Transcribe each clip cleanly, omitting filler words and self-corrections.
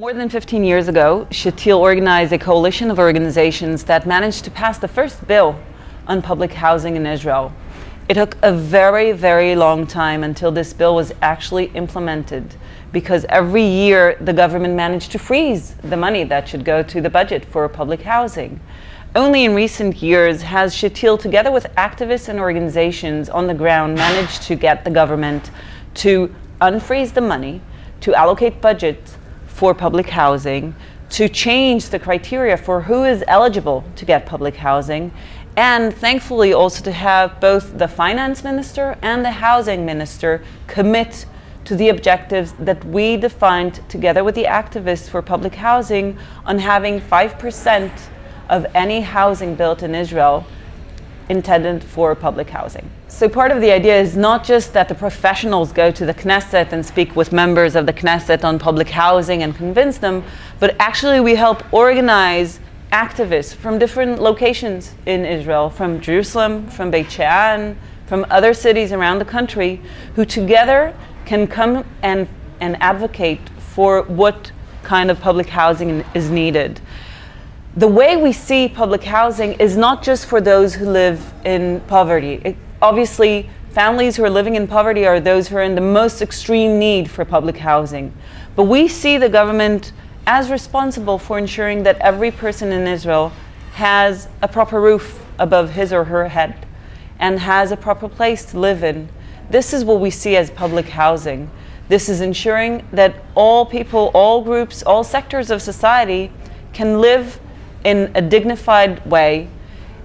More than 15 years ago, Shatil organized a coalition of organizations that managed to pass the first bill on public housing in Israel. It took a very, very long time until this bill was actually implemented, because every year the government managed to freeze the money that should go to the budget for public housing. Only in recent years has Shatil, together with activists and organizations on the ground, managed to get the government to unfreeze the money, to allocate budget for public housing, to change the criteria for who is eligible to get public housing, and thankfully also to have both the finance minister and the housing minister commit to the objectives that we defined together with the activists for public housing on having 5% of any housing built in Israel intended for public housing. So part of the idea is not just that the professionals go to the Knesset and speak with members of the Knesset on public housing and convince them, but actually we help organize activists from different locations in Israel, from Jerusalem, from Beit She'an, from other cities around the country, who together can come and advocate for what kind of public housing is needed. The way we see public housing is not just for those who live in poverty. Obviously, families who are living in poverty are those who are in the most extreme need for public housing. But we see the government as responsible for ensuring that every person in Israel has a proper roof above his or her head and has a proper place to live in. This is what we see as public housing. This is ensuring that all people, all groups, all sectors of society can live in a dignified way,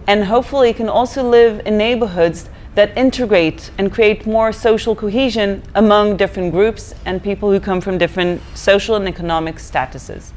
and hopefully can also live in neighborhoods that integrate and create more social cohesion among different groups and people who come from different social and economic statuses.